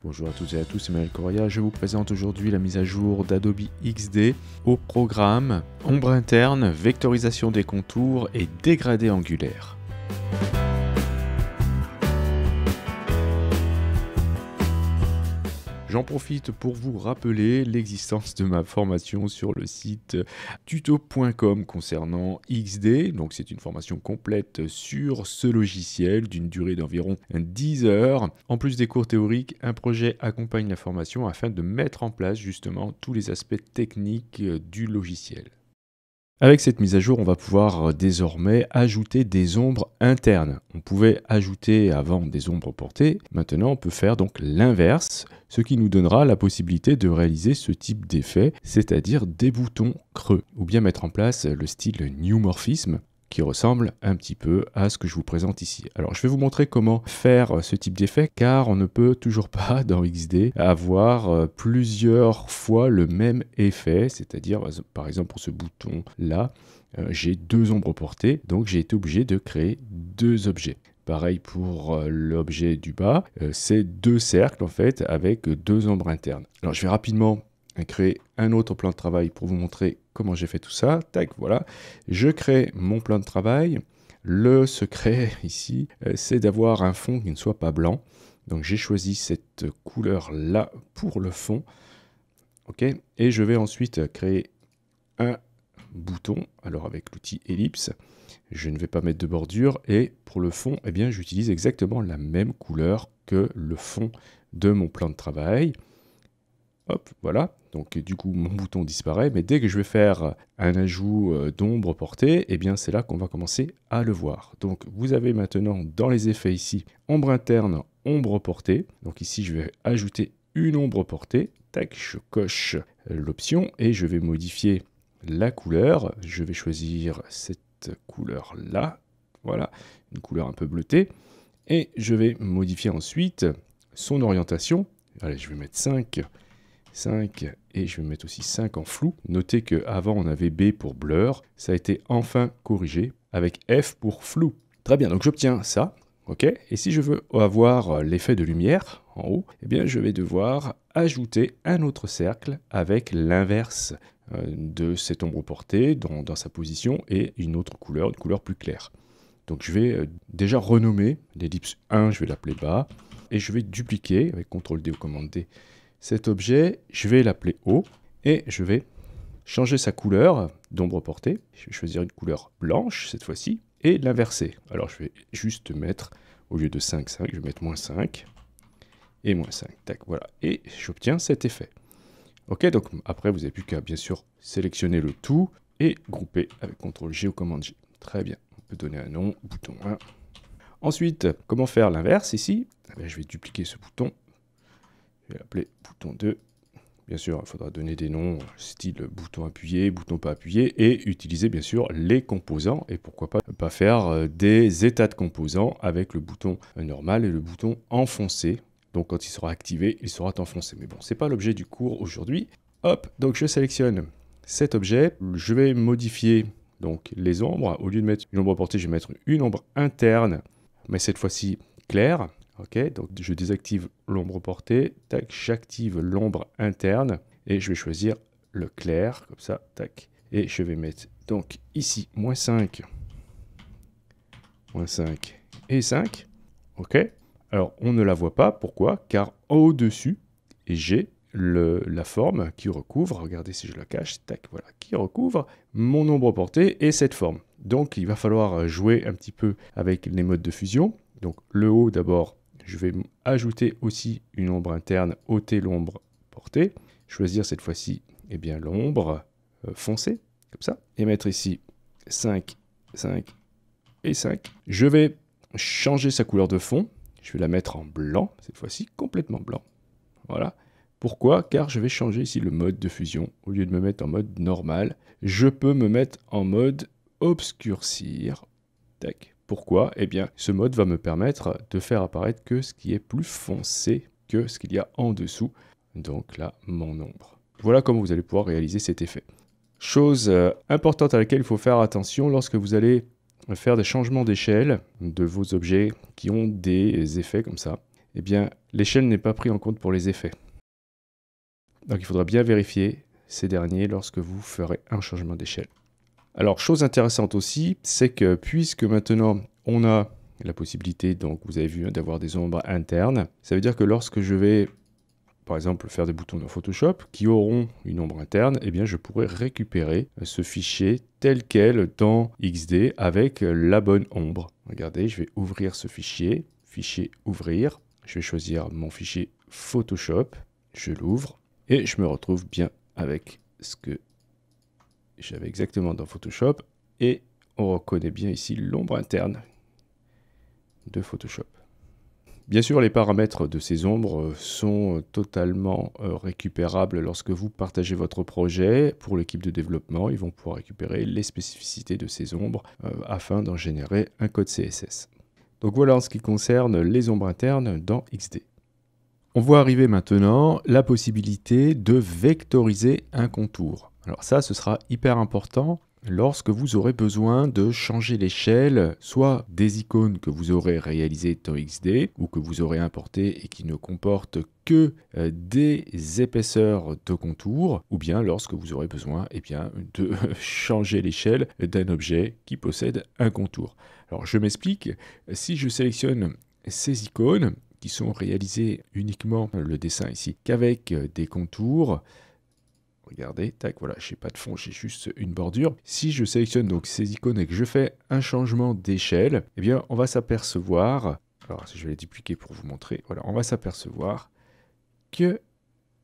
Bonjour à toutes et à tous, c'est Manuel Correa. Je vous présente aujourd'hui la mise à jour d'Adobe XD au programme ombre interne, vectorisation des contours et dégradé angulaire. J'en profite pour vous rappeler l'existence de ma formation sur le site tuto.com concernant XD. Donc c'est une formation complète sur ce logiciel d'une durée d'environ 10 heures. En plus des cours théoriques, un projet accompagne la formation afin de mettre en place justement tous les aspects techniques du logiciel. Avec cette mise à jour, on va pouvoir désormais ajouter des ombres internes. On pouvait ajouter avant des ombres portées, maintenant on peut faire donc l'inverse, ce qui nous donnera la possibilité de réaliser ce type d'effet, c'est-à-dire des boutons creux, ou bien mettre en place le style New Morphism, qui ressemble un petit peu à ce que je vous présente ici. Alors je vais vous montrer comment faire ce type d'effet, car on ne peut toujours pas dans XD avoir plusieurs fois le même effet, c'est-à-dire par exemple pour ce bouton là, j'ai deux ombres portées, donc j'ai été obligé de créer deux objets. Pareil pour l'objet du bas, c'est deux cercles en fait avec deux ombres internes. Alors je vais rapidement créer un autre plan de travail pour vous montrer comment j'ai fait tout ça. Tac, voilà. Je crée mon plan de travail. Le secret ici, c'est d'avoir un fond qui ne soit pas blanc. Donc j'ai choisi cette couleur-là pour le fond. OK. Et je vais ensuite créer un bouton. Alors avec l'outil ellipse, je ne vais pas mettre de bordure. Et pour le fond, eh bien, j'utilise exactement la même couleur que le fond de mon plan de travail. Hop, voilà. Donc du coup, mon bouton disparaît, mais dès que je vais faire un ajout d'ombre portée, eh bien c'est là qu'on va commencer à le voir. Donc vous avez maintenant dans les effets ici, ombre interne, ombre portée. Donc ici, je vais ajouter une ombre portée. Tac, je coche l'option et je vais modifier la couleur. Je vais choisir cette couleur-là. Voilà, une couleur un peu bleutée. Et je vais modifier ensuite son orientation. Allez, je vais mettre 5 et je vais mettre aussi 5 en flou. Notez qu'avant on avait B pour blur, ça a été enfin corrigé avec F pour flou. Très bien, donc j'obtiens ça, ok. Et si je veux avoir l'effet de lumière en haut, eh bien je vais devoir ajouter un autre cercle avec l'inverse de cette ombre portée dans sa position et une autre couleur, une couleur plus claire. Donc je vais déjà renommer l'ellipse 1, je vais l'appeler bas, et je vais dupliquer avec CTRL D ou commande D cet objet, je vais l'appeler haut et je vais changer sa couleur d'ombre portée. Je vais choisir une couleur blanche cette fois-ci et l'inverser. Alors je vais juste mettre, au lieu de 5, 5, je vais mettre moins 5 et moins 5. Tac, voilà. Et j'obtiens cet effet. Ok, donc après vous n'avez plus qu'à bien sûr sélectionner le tout et grouper avec CTRL G ou commande G. Très bien, on peut donner un nom, bouton 1. Ensuite, comment faire l'inverse ici? Je vais dupliquer ce bouton. Je vais l'appeler bouton 2. Bien sûr, il faudra donner des noms style bouton appuyé, bouton pas appuyé et utiliser bien sûr les composants et pourquoi pas faire des états de composants avec le bouton normal et le bouton enfoncé. Donc quand il sera activé, il sera enfoncé. Mais bon, c'est pas l'objet du cours aujourd'hui. Hop, donc je sélectionne cet objet. Je vais modifier donc les ombres. Au lieu de mettre une ombre portée, je vais mettre une ombre interne, mais cette fois-ci claire. Ok, donc je désactive l'ombre portée, tac, j'active l'ombre interne et je vais choisir le clair, comme ça, tac. Et je vais mettre donc ici moins 5 et 5. Ok, alors on ne la voit pas, pourquoi? Car au-dessus, j'ai la forme qui recouvre, regardez si je la cache, tac, voilà, qui recouvre mon ombre portée et cette forme. Donc il va falloir jouer un petit peu avec les modes de fusion. Donc le haut d'abord, je vais ajouter aussi une ombre interne, ôter l'ombre portée, choisir cette fois-ci eh bien l'ombre foncée, comme ça, et mettre ici 5, 5 et 5. Je vais changer sa couleur de fond, je vais la mettre en blanc, cette fois-ci complètement blanc. Voilà. Pourquoi? Car je vais changer ici le mode de fusion. Au lieu de me mettre en mode normal, je peux me mettre en mode obscurcir. Tac. Pourquoi? Eh bien, ce mode va me permettre de faire apparaître que ce qui est plus foncé que ce qu'il y a en dessous. Donc là, mon ombre. Voilà comment vous allez pouvoir réaliser cet effet. Chose importante à laquelle il faut faire attention lorsque vous allez faire des changements d'échelle de vos objets qui ont des effets comme ça. eh bien, l'échelle n'est pas prise en compte pour les effets. Donc il faudra bien vérifier ces derniers lorsque vous ferez un changement d'échelle. Alors, chose intéressante aussi, c'est que puisque maintenant on a la possibilité, donc vous avez vu, d'avoir des ombres internes, ça veut dire que lorsque je vais, par exemple, faire des boutons dans Photoshop qui auront une ombre interne, eh bien je pourrai récupérer ce fichier tel quel dans XD avec la bonne ombre. Regardez, je vais ouvrir ce fichier, fichier ouvrir, je vais choisir mon fichier Photoshop, je l'ouvre et je me retrouve bien avec ce que j'avais exactement dans Photoshop et on reconnaît bien ici l'ombre interne de Photoshop. Bien sûr, les paramètres de ces ombres sont totalement récupérables lorsque vous partagez votre projet. Pour l'équipe de développement, ils vont pouvoir récupérer les spécificités de ces ombres afin d'en générer un code CSS. Donc voilà en ce qui concerne les ombres internes dans XD. On voit arriver maintenant la possibilité de vectoriser un contour. Alors ça, ce sera hyper important lorsque vous aurez besoin de changer l'échelle, soit des icônes que vous aurez réalisées dans XD ou que vous aurez importées et qui ne comportent que des épaisseurs de contour, ou bien lorsque vous aurez besoin de changer l'échelle d'un objet qui possède un contour. Alors je m'explique, si je sélectionne ces icônes, qui sont réalisées uniquement, le dessin ici, qu'avec des contours. Regardez, tac, voilà, je n'ai pas de fond, j'ai juste une bordure. Si je sélectionne donc ces icônes et que je fais un changement d'échelle, eh bien, on va s'apercevoir, alors je vais les dupliquer pour vous montrer, voilà, on va s'apercevoir que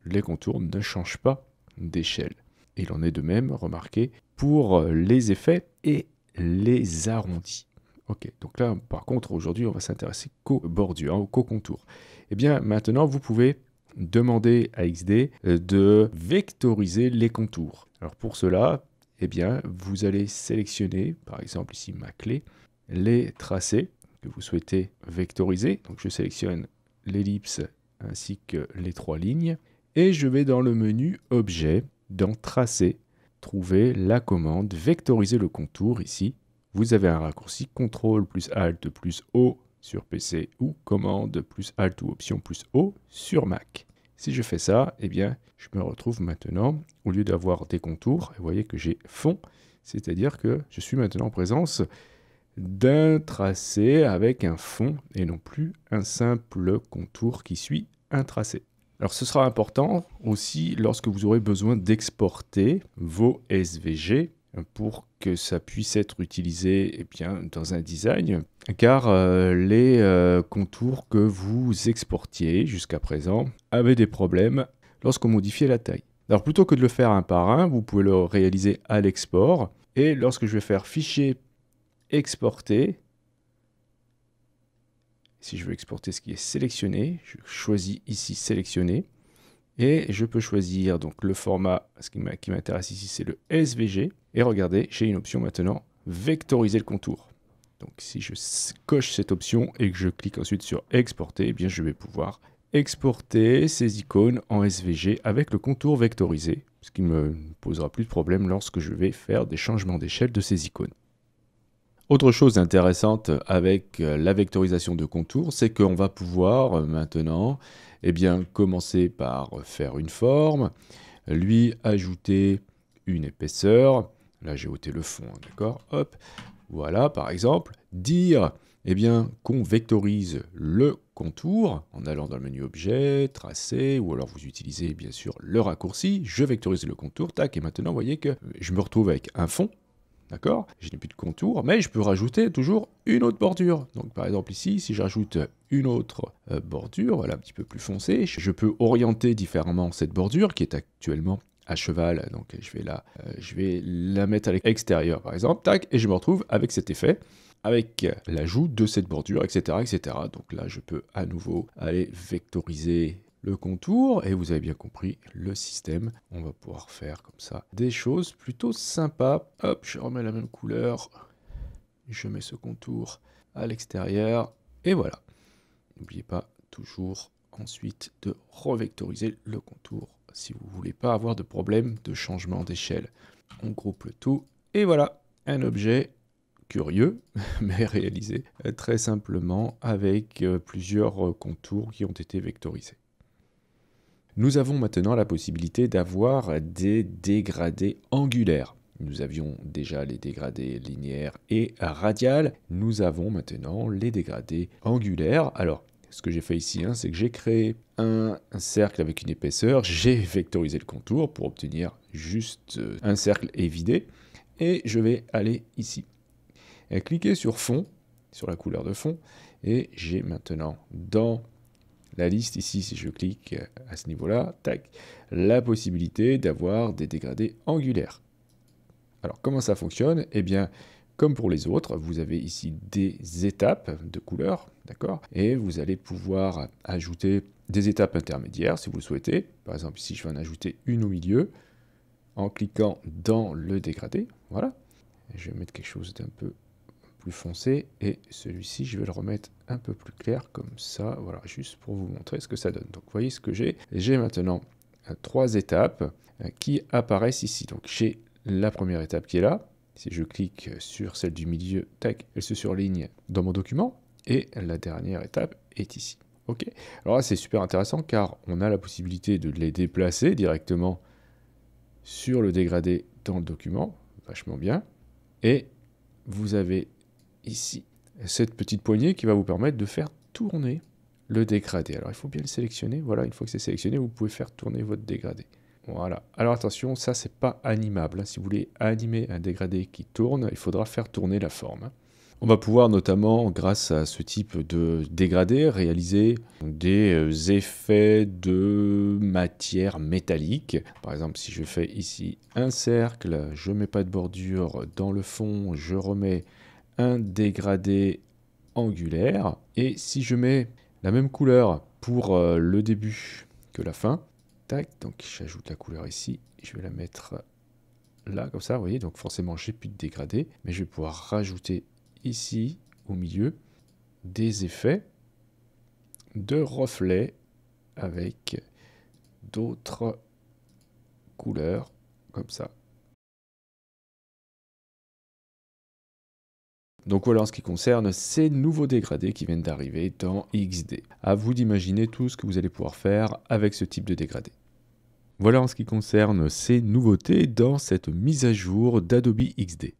les contours ne changent pas d'échelle. Il en est de même, remarquez, pour les effets et les arrondis. Ok, donc là, par contre, aujourd'hui, on va s'intéresser qu'aux bordures, qu'aux contours. Eh bien, maintenant, vous pouvez demander à XD de vectoriser les contours. Alors pour cela, eh bien, vous allez sélectionner, par exemple ici ma clé, les tracés que vous souhaitez vectoriser. Donc je sélectionne l'ellipse ainsi que les trois lignes. Et je vais dans le menu Objet, dans Tracer, trouver la commande vectoriser le contour ici. Vous avez un raccourci CTRL plus ALT plus O sur PC ou commande plus ALT ou option plus O sur Mac. Si je fais ça, eh bien, je me retrouve maintenant, au lieu d'avoir des contours, vous voyez que j'ai fond, c'est-à-dire que je suis maintenant en présence d'un tracé avec un fond et non plus un simple contour qui suit un tracé. Alors ce sera important aussi lorsque vous aurez besoin d'exporter vos SVG pour que ça puisse être utilisé dans un design, car les contours que vous exportiez jusqu'à présent avaient des problèmes lorsqu'on modifiait la taille. Alors plutôt que de le faire un par un, vous pouvez le réaliser à l'export, et lorsque je vais faire fichier exporter, si je veux exporter ce qui est sélectionné, je choisis ici sélectionner, et je peux choisir donc le format, ce qui m'intéresse ici c'est le SVG, et regardez, j'ai une option maintenant, vectoriser le contour. Donc si je coche cette option et que je clique ensuite sur exporter, eh bien je vais pouvoir exporter ces icônes en SVG avec le contour vectorisé, ce qui ne me posera plus de problème lorsque je vais faire des changements d'échelle de ces icônes. Autre chose intéressante avec la vectorisation de contours, c'est qu'on va pouvoir maintenant commencer par faire une forme, lui ajouter une épaisseur. Là, j'ai ôté le fond, d'accord? Hop, voilà, par exemple, dire qu'on vectorise le contour en allant dans le menu Objet, Tracer, ou alors vous utilisez bien sûr le raccourci, je vectorise le contour, tac, et maintenant, vous voyez que je me retrouve avec un fond. D'accord? Je n'ai plus de contour, mais je peux rajouter toujours une autre bordure. Donc par exemple ici, si j'ajoute une autre bordure, voilà, un petit peu plus foncée, je peux orienter différemment cette bordure qui est actuellement à cheval. Donc je vais la mettre à l'extérieur par exemple, tac, et je me retrouve avec cet effet, avec l'ajout de cette bordure, etc., etc. Donc là, je peux à nouveau aller vectoriser le contour, et vous avez bien compris le système. On va pouvoir faire comme ça des choses plutôt sympas. Hop, je remets la même couleur, je mets ce contour à l'extérieur, et voilà. N'oubliez pas toujours ensuite de revectoriser le contour si vous ne voulez pas avoir de problème de changement d'échelle. On groupe le tout, et voilà, un objet curieux, mais réalisé très simplement avec plusieurs contours qui ont été vectorisés. Nous avons maintenant la possibilité d'avoir des dégradés angulaires. Nous avions déjà les dégradés linéaires et radiales. Nous avons maintenant les dégradés angulaires. Alors, ce que j'ai fait ici, c'est que j'ai créé un cercle avec une épaisseur. J'ai vectorisé le contour pour obtenir juste un cercle évidé. Et je vais aller ici. Et cliquer sur fond, sur la couleur de fond. Et j'ai maintenant dans la liste ici, si je clique à ce niveau-là, tac, la possibilité d'avoir des dégradés angulaires. Alors, comment ça fonctionne? Eh bien, comme pour les autres, vous avez ici des étapes de couleurs, d'accord? Et vous allez pouvoir ajouter des étapes intermédiaires si vous le souhaitez. Par exemple, ici, je vais en ajouter une au milieu en cliquant dans le dégradé. Voilà. Et je vais mettre quelque chose d'un peu plus foncé. Et celui-ci, je vais le remettre un peu plus clair comme ça. Voilà, juste pour vous montrer ce que ça donne. Donc, vous voyez ce que j'ai. J'ai maintenant 3 étapes qui apparaissent ici. Donc, j'ai la première étape qui est là. Si je clique sur celle du milieu, tac, elle se surligne dans mon document. Et la dernière étape est ici. Ok. Alors là, c'est super intéressant car on a la possibilité de les déplacer directement sur le dégradé dans le document. Vachement bien. Et vous avez ici cette petite poignée qui va vous permettre de faire tourner le dégradé. Alors, il faut bien le sélectionner. Voilà, une fois que c'est sélectionné, vous pouvez faire tourner votre dégradé. Voilà. Alors attention, ça c'est pas animable. Si vous voulez animer un dégradé qui tourne, il faudra faire tourner la forme. On va pouvoir notamment, grâce à ce type de dégradé, réaliser des effets de matière métallique. Par exemple, si je fais ici un cercle, je ne mets pas de bordure dans le fond, je remets un dégradé angulaire. Et si je mets la même couleur pour le début que la fin, tac, donc j'ajoute la couleur ici, je vais la mettre là, comme ça, vous voyez, donc forcément j'ai plus de dégradé, mais je vais pouvoir rajouter ici, au milieu, des effets de reflets avec d'autres couleurs, comme ça. Donc voilà en ce qui concerne ces nouveaux dégradés qui viennent d'arriver dans XD. À vous d'imaginer tout ce que vous allez pouvoir faire avec ce type de dégradé. Voilà en ce qui concerne ces nouveautés dans cette mise à jour d'Adobe XD.